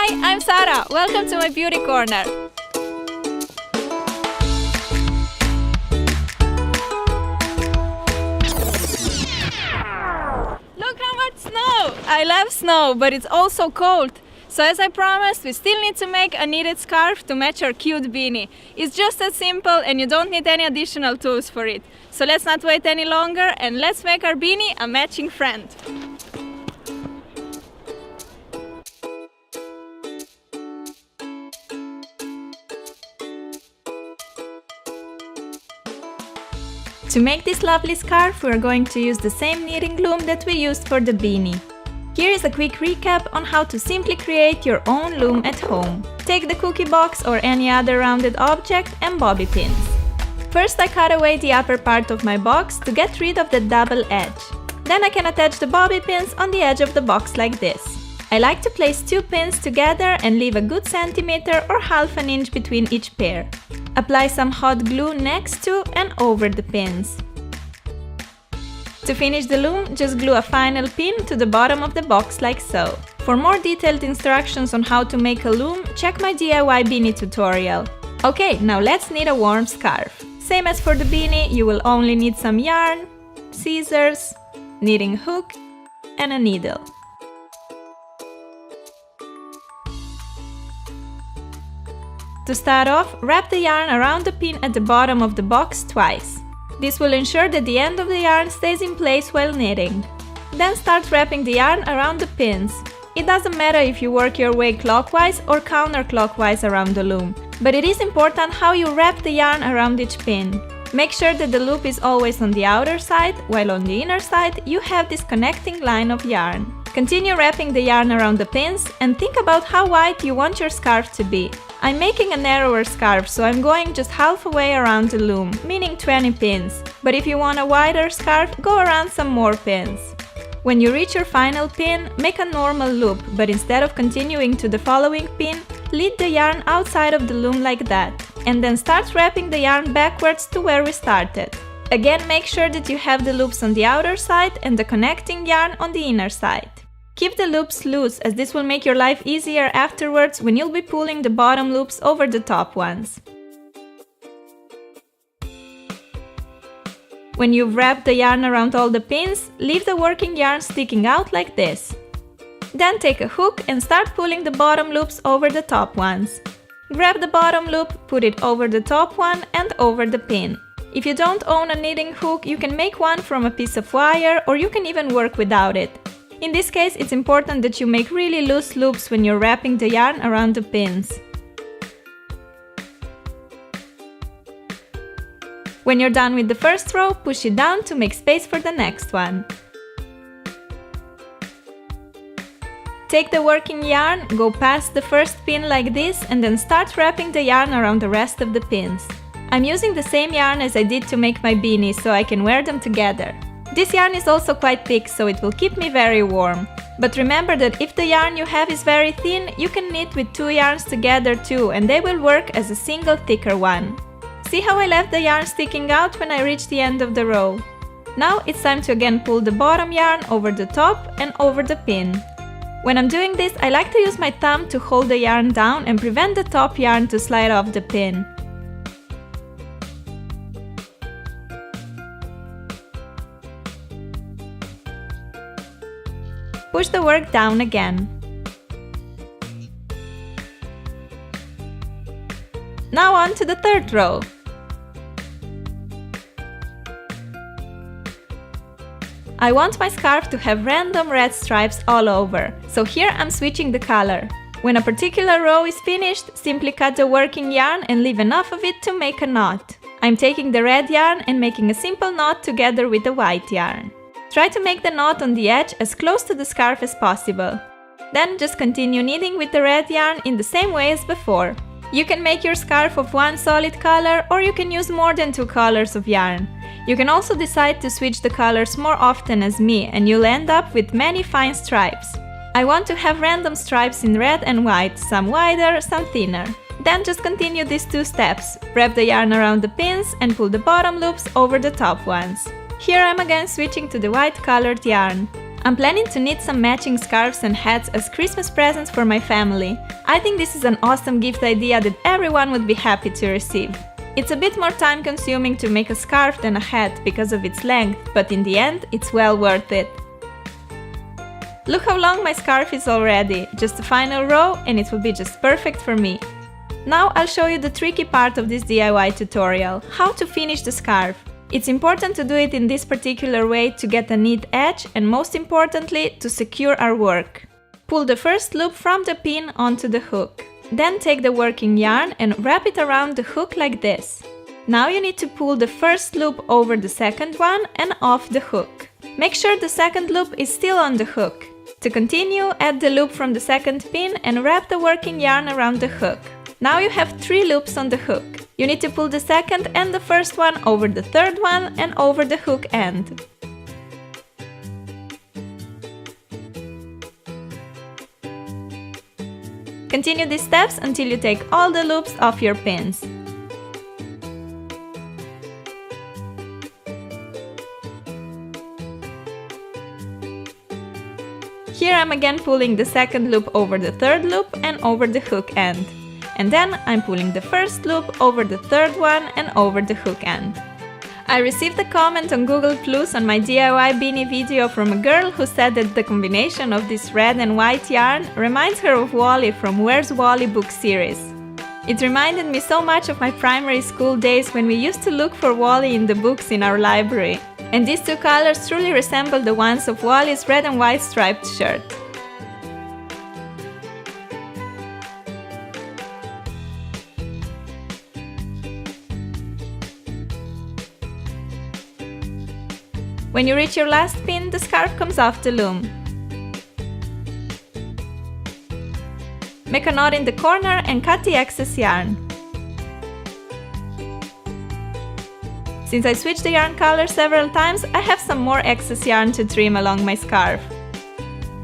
Hi, I'm Sarah. Welcome to my beauty corner. Look how much snow! I love snow, but it's also cold. So as I promised, we still need to make a knitted scarf to match our cute beanie. It's just as simple and you don't need any additional tools for it. So let's not wait any longer and let's make our beanie a matching friend. To make this lovely scarf, we are going to use the same knitting loom that we used for the beanie. Here is a quick recap on how to simply create your own loom at home. Take the cookie box or any other rounded object and bobby pins. First I cut away the upper part of my box to get rid of the double edge. Then I can attach the bobby pins on the edge of the box like this. I like to place 2 pins together and leave a good centimeter or half an inch between each pair. Apply some hot glue next to and over the pins. To finish the loom, just glue a final pin to the bottom of the box like so. For more detailed instructions on how to make a loom, check my DIY beanie tutorial. Okay, now let's knit a warm scarf. Same as for the beanie, you will only need some yarn, scissors, knitting hook and a needle. To start off, wrap the yarn around the pin at the bottom of the box twice. This will ensure that the end of the yarn stays in place while knitting. Then start wrapping the yarn around the pins. It doesn't matter if you work your way clockwise or counterclockwise around the loom, but it is important how you wrap the yarn around each pin. Make sure that the loop is always on the outer side, while on the inner side you have this connecting line of yarn. Continue wrapping the yarn around the pins and think about how wide you want your scarf to be. I'm making a narrower scarf, so I'm going just halfway around the loom, meaning 20 pins. But if you want a wider scarf, go around some more pins. When you reach your final pin, make a normal loop, but instead of continuing to the following pin, lead the yarn outside of the loom like that, and then start wrapping the yarn backwards to where we started. Again, make sure that you have the loops on the outer side and the connecting yarn on the inner side. Keep the loops loose, as this will make your life easier afterwards when you'll be pulling the bottom loops over the top ones. When you've wrapped the yarn around all the pins, leave the working yarn sticking out like this. Then take a hook and start pulling the bottom loops over the top ones. Grab the bottom loop, put it over the top one and over the pin. If you don't own a knitting hook, you can make one from a piece of wire, or you can even work without it. In this case, it's important that you make really loose loops when you're wrapping the yarn around the pins. When you're done with the first row, push it down to make space for the next one. Take the working yarn, go past the first pin like this, and then start wrapping the yarn around the rest of the pins. I'm using the same yarn as I did to make my beanie, so I can wear them together. This yarn is also quite thick, so it will keep me very warm. But remember that if the yarn you have is very thin, you can knit with 2 yarns together too, and they will work as a single thicker one. See how I left the yarn sticking out when I reached the end of the row? Now it's time to again pull the bottom yarn over the top and over the pin. When I'm doing this, I like to use my thumb to hold the yarn down and prevent the top yarn to slide off the pin. Push the work down again. Now on to the third row. I want my scarf to have random red stripes all over, so here I'm switching the color. When a particular row is finished, simply cut the working yarn and leave enough of it to make a knot. I'm taking the red yarn and making a simple knot together with the white yarn. Try to make the knot on the edge as close to the scarf as possible. Then just continue knitting with the red yarn in the same way as before. You can make your scarf of one solid color, or you can use more than 2 colors of yarn. You can also decide to switch the colors more often as me, and you'll end up with many fine stripes. I want to have random stripes in red and white, some wider, some thinner. Then just continue these 2 steps. Wrap the yarn around the pins and pull the bottom loops over the top ones. Here I'm again switching to the white colored yarn. I'm planning to knit some matching scarves and hats as Christmas presents for my family. I think this is an awesome gift idea that everyone would be happy to receive. It's a bit more time consuming to make a scarf than a hat because of its length, but in the end, it's well worth it. Look how long my scarf is already, just the final row and it will be just perfect for me. Now I'll show you the tricky part of this DIY tutorial, how to finish the scarf. It's important to do it in this particular way to get a neat edge and most importantly to secure our work. Pull the first loop from the pin onto the hook. Then take the working yarn and wrap it around the hook like this. Now you need to pull the first loop over the second one and off the hook. Make sure the second loop is still on the hook. To continue, add the loop from the second pin and wrap the working yarn around the hook. Now you have 3 loops on the hook. You need to pull the second and the first one over the third one and over the hook end. Continue these steps until you take all the loops off your pins. Here I'm again pulling the second loop over the third loop and over the hook end. And then I'm pulling the first loop over the third one and over the hook end. I received a comment on Google Plus on my DIY beanie video from a girl who said that the combination of this red and white yarn reminds her of Wally from Where's Wally book series. It reminded me so much of my primary school days when we used to look for Wally in the books in our library. And these 2 colors truly resemble the ones of Wally's red and white striped shirt. When you reach your last pin, the scarf comes off the loom. Make a knot in the corner and cut the excess yarn. Since I switched the yarn color several times, I have some more excess yarn to trim along my scarf.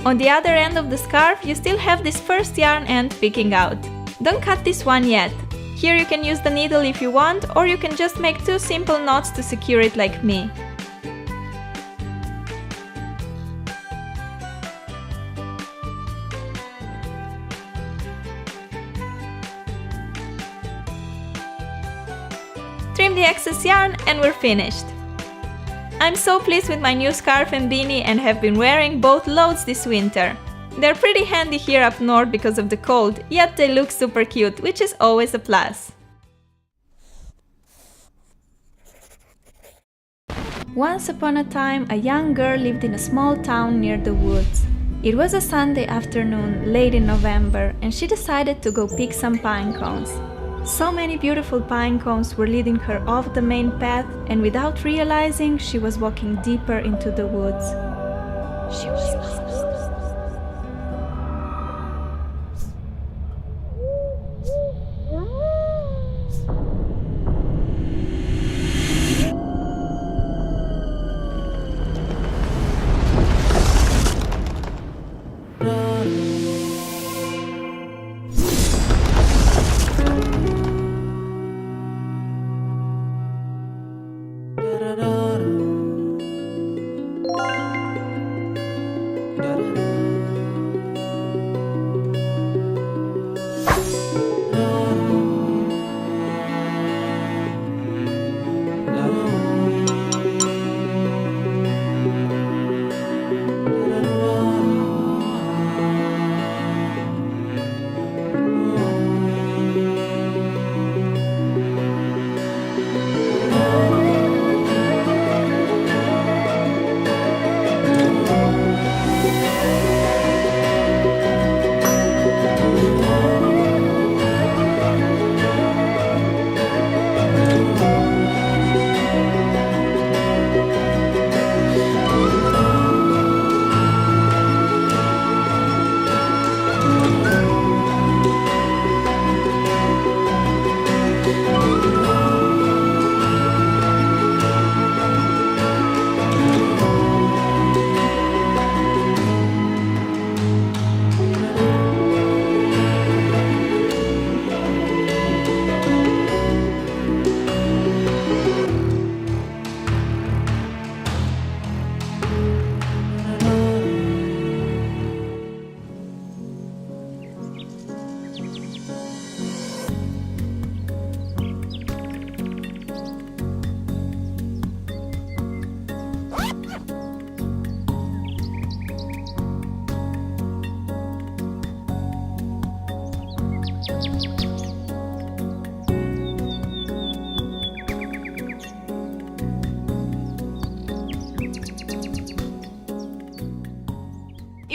On the other end of the scarf, you still have this first yarn end peeking out. Don't cut this one yet. Here you can use the needle if you want, or you can just make 2 simple knots to secure it like me. Trim the excess yarn and we're finished. I'm so pleased with my new scarf and beanie and have been wearing both loads this winter. They're pretty handy here up north because of the cold, yet they look super cute, which is always a plus. Once upon a time, a young girl lived in a small town near the woods. It was a Sunday afternoon, late in November, and she decided to go pick some pine cones. So many beautiful pine cones were leading her off the main path, and without realizing, she was walking deeper into the woods. She was lost.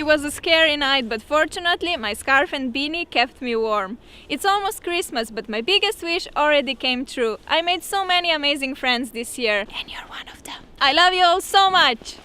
It was a scary night, but fortunately my scarf and beanie kept me warm. It's almost Christmas, but my biggest wish already came true. I made so many amazing friends this year, and you're one of them. I love you all so much!